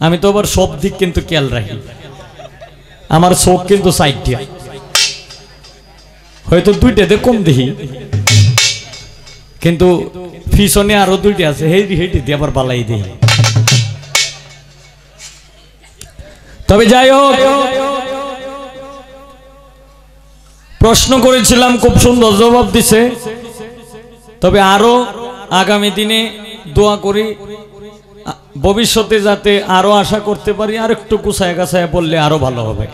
আমি তো আবার সব দিক কিন্তু খেয়াল রাখি। আমার চোখ কিন্তু সাইডটা হয়তো দুইটাতে কম দেখি, কিন্তু পিছনে আরো দুইটা আছে, হেঁটে হেঁটে দিয়ে আবার বালাই দিই। তবে যাই হোক, প্রশ্ন করেছিলাম, খুব সুন্দর জবাব দিছে। তবে আরো আগামী দিনে দোয়া করি ভবিষ্যতে যাতে আরো আশা করতে পারি, আর একটু গুছায় গাছায় বললে আরো ভালো হবে।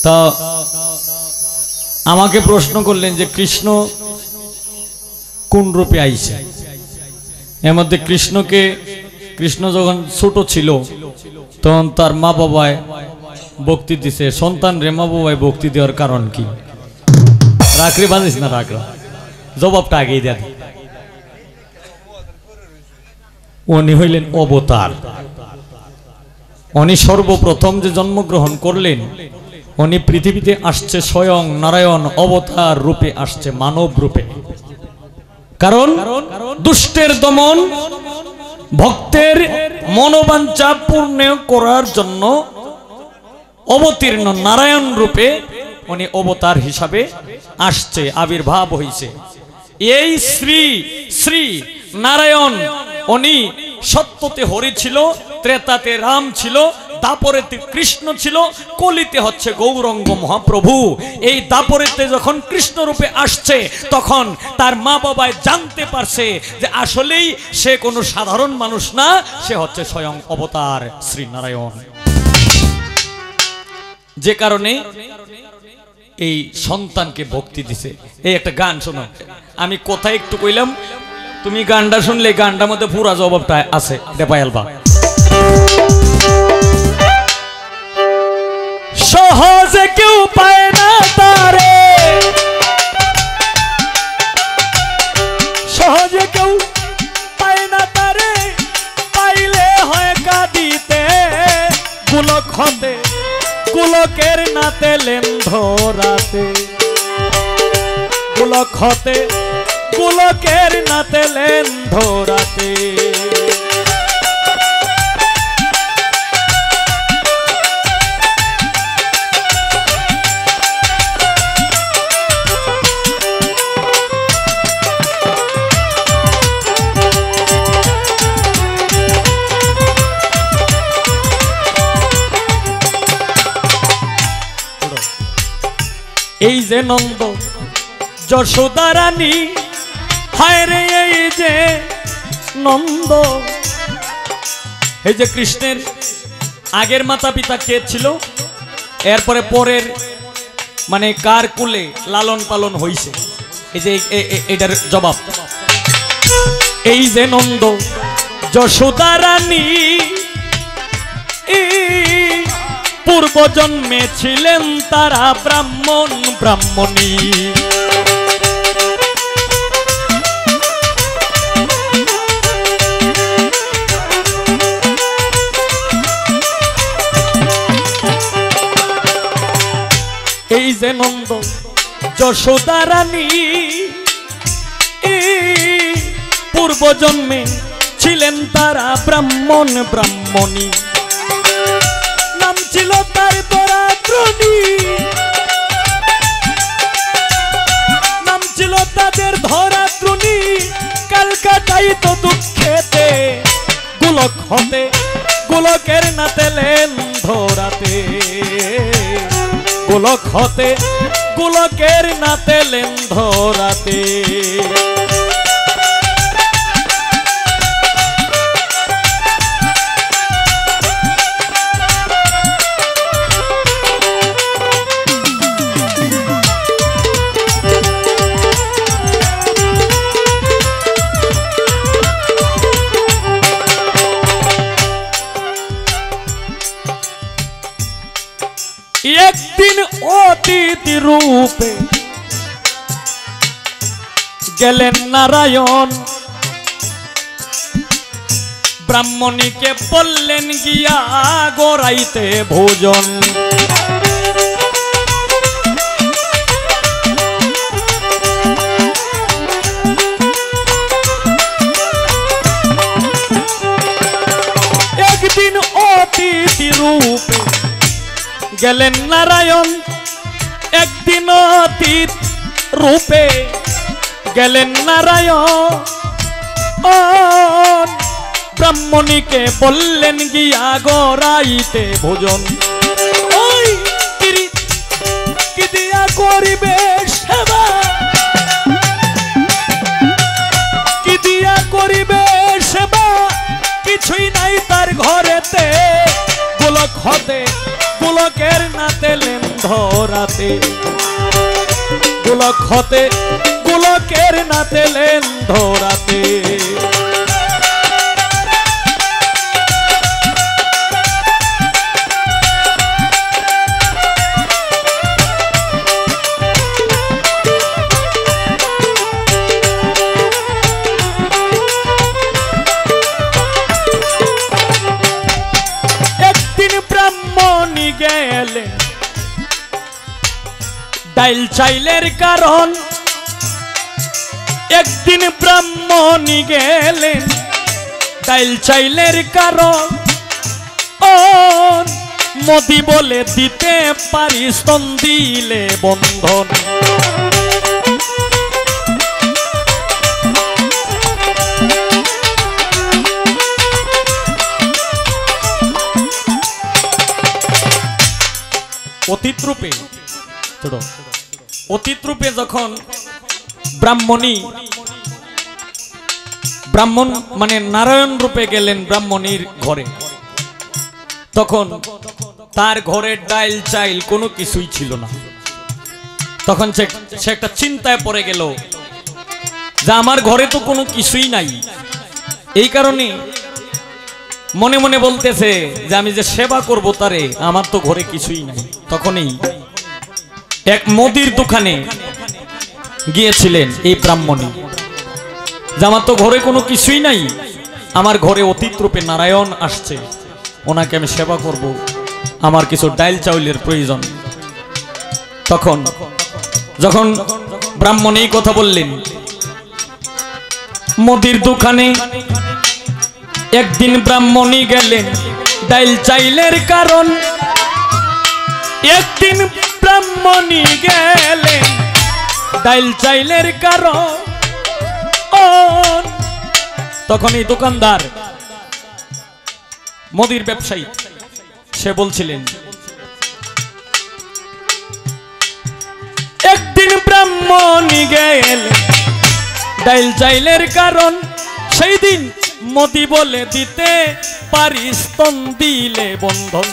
তা আমাকে প্রশ্ন করলেন যে কৃষ্ণ কোন রূপে আইছে। এর মধ্যে কৃষ্ণ যখন ছোট ছিল তখন তার মা বাবায় ভক্তি দিছে। সন্তান রে মা বাবায় ভক্তি দেওয়ার কারণ কি? রাখরে বাজিস না, রাখরা জবাবটা আগেই দেন। উনি হইলেন অবতার। উনি সর্বপ্রথম যে জন্মগ্রহণ করলেন, উনি পৃথিবীতে আসছে স্বয়ং নারায়ণ অবতার রূপে আসছে, মানব রূপে। কারণ দুষ্টের দমন, ভক্তের মনোবাঞ্ছা পূর্ণ করার জন্য অবতীর্ণ নারায়ণ রূপে উনি অবতার হিসাবে আসছে, আবির্ভাব হইছে। এই শ্রী শ্রী নারায়ণ উনি সত্যতে হরি ছিল, ত্রেতাতে রাম ছিল, দাপরেতে কৃষ্ণ ছিল, কলিতে হচ্ছে গৌরঙ্গ মহাপ্রভু। এই দাপরেতে যখন কৃষ্ণ রূপে আসছে তখন তার মা বাবায় জানতে পারছে যে আসলেই সে কোনো সাধারণ মানুষ না, সে হচ্ছে স্বয়ং অবতার শ্রী নারায়ণ। যে কারণে এই সন্তানকে ভক্তি দিছে। এই একটা গান শোনো, আমি কোথায় একটু কইলাম, তুমি গানটা শুনলে গানটার মধ্যে পুরা জবাবটা আছে, দেপায়ালবা। সহজে কেউ পায় না তারে, সহজে কেউ পায় না তারে, পাইলে হয় কাঁদিতে গোলক হতে, গোলকের নাতে লেন ধরাতে, গোলক হতে গোলকের নাতে লেন ধরাতে। এই যে নন্দ যশোদা রানী, হায় রে এই যে নন্দ। এই যে কৃষ্ণের আগের মাতা পিতা কে ছিল, এরপরে পরের মানে কার কুলে লালন পালন হইছে, এই যে এটার জবাব। এই যে নন্দ যশোদা রানী, পূর্ব জন্মে ছিলেন তারা ব্রাহ্মণ ব্রাহ্মণী। এই যে নন্দ যশোদা রানী, পূর্ব জন্মে ছিলেন তারা ব্রাহ্মণ ব্রাহ্মণী। নাম ছিল তার ধরাত্রণী, নাম ছিল তাদের ধরাত্রণী। কালকাটাই তো দুঃখেতে গোলক হতে, গোলকের নাতে লেন ধরাতে, গোলক হতে গোলকের নাতে লেন ধরাতে। একদিন অতিথি রূপে গেলেন নারায়ণ, ব্রাহ্মণীকে বললেন গিয়া গড়াইতে ভোজন। অতিথি রূপে গেলেন নারায়ণ, একদিন অতীত রূপে গেলেন নারায়ণ। ব্রাহ্মণীকে বললেন গিয়া গড়াইতে ভোজন, ওই কি দিয়া করিবে সেবা, কি দিয়া করিবে সেবা, কিছুই নাই তার ঘরেতে। গোলক হতে গোলকের নাতে লেন ধরাতে, গোলক হতে গোলকের নাতে লেন ধরাতে। গেলেন ডাইল চাইলের কারণ, একদিন ব্রাহ্মণী গেলেন ডাইল চাইলের কারণ। মোদি বলে দিতে পারি স্তন দিলে বন্ধন, অতীত রূপে অতীত রূপে যখন ব্রাহ্মণ মানে নারায়ণ রূপে গেলেন ব্রাহ্মণীর ঘরে, তখন তার ঘরের ডাইল চাইল কোনো কিছুই ছিল না। তখন সে একটা চিন্তায় পড়ে গেল যে আমার ঘরে তো কোনো কিছুই নাই, এই কারণে মনে মনে বলতেছে যে আমি যে সেবা করব তারে, আমার তো ঘরে কিছুই নাই। তখনই এক মুদির দোকানে গিয়েছিলেন এই ব্রাহ্মণী, যে আমার তো ঘরে কোনো কিছুই নাই, আমার ঘরে অতীত রূপে নারায়ণ আসছে, ওনাকে আমি সেবা করব, আমার কিছু ডাইল চাউলের প্রয়োজন। তখন যখন ব্রাহ্মণী কথা বললেন, মুদির দোকানে একদিন ব্রাহ্মণী গেলেন ডাইল চাইলের কারণ, একদিন ব্রাহ্মণী গেলেন ডাইল চাইলের কারণ। তখন এই দোকানদার মুদির ব্যবসায়ী সে বলছিলেন, একদিন ব্রাহ্মণী গেলেন ডাইল চাইলের কারণ, সেই দিন মোদি বলে দিতে পারি স্তন দিলে বন্ধন।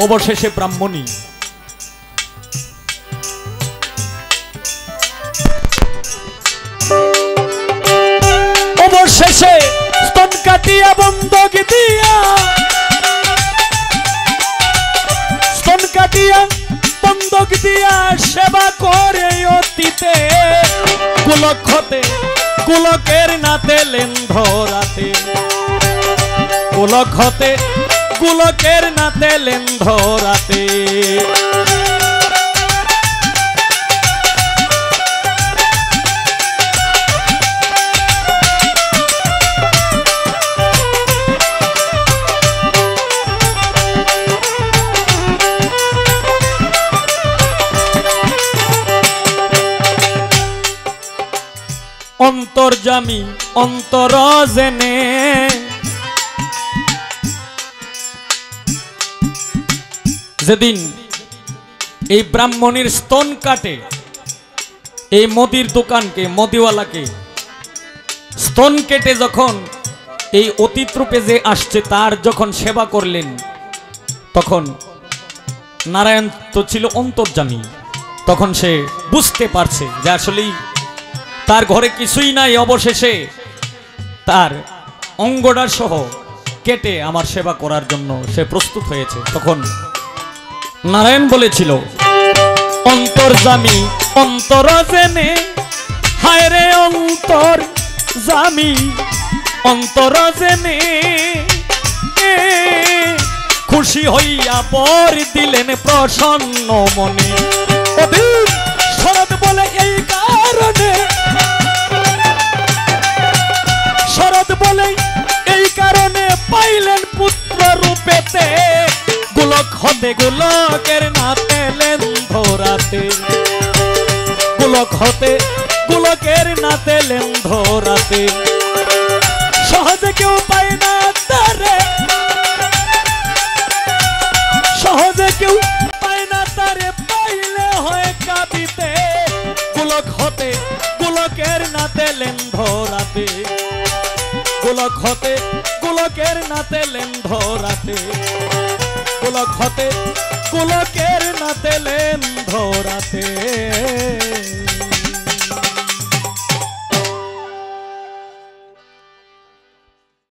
অবশেষে ব্রাহ্মণী অবশেষে স্তন কাটিয়া বন্ধক দিয়া, স্তন কাটিয়া বন্ধক দিয়া সেবা করে অতীতে, গোলক হতে গোলকের নাতে লেন ধরাতে, গোলক হতে গোলকের নাতে লেন ধরাতে। অন্তর্যামী অন্তর জেনে যেদিন এই ব্রাহ্মণীর স্তন কাটে, এই মুদির দোকানকে মুদিওয়ালাকে স্তন কেটে যখন এই অতীত রূপে যে আসছে তার যখন সেবা করলেন, তখন নারায়ণ তো ছিল অন্তর্যামী, তখন সে বুঝতে পারছে যে আসলেই তার ঘরে কিছুই নাই। অবশেষে তার অঙ্গটা সহ কেটে আমার সেবা করার জন্য সে প্রস্তুত হয়েছে। তখন নারায়ণ বলেছিল, অন্তর্যামী অন্তর জেনে, হায় রে অন্তর্যামী অন্তর জেনে, খুশি হইয়া বর দিলেন প্রসন্ন মনে। শরৎ বলে এই কারণে, শরৎ বলে এই কারণে পাইলেন পুত্র রূপে হতে গোলকের নাতে লেন্ধরাতে, গোলক হতে গোলকের নাতে লেন্ধরাতে, সহজে কেউ পায় না তারে, সহজে কেউ পায় না তারে, পাইলে হয় কাঁদিতে। গোলক হতে গোলকের নাতে লেন্ধরাতে, গোলক হতে গোলকের নাতে লেন্ধরাতে, গোলক হতে গোলকের নাতে লেন্ধরাতে।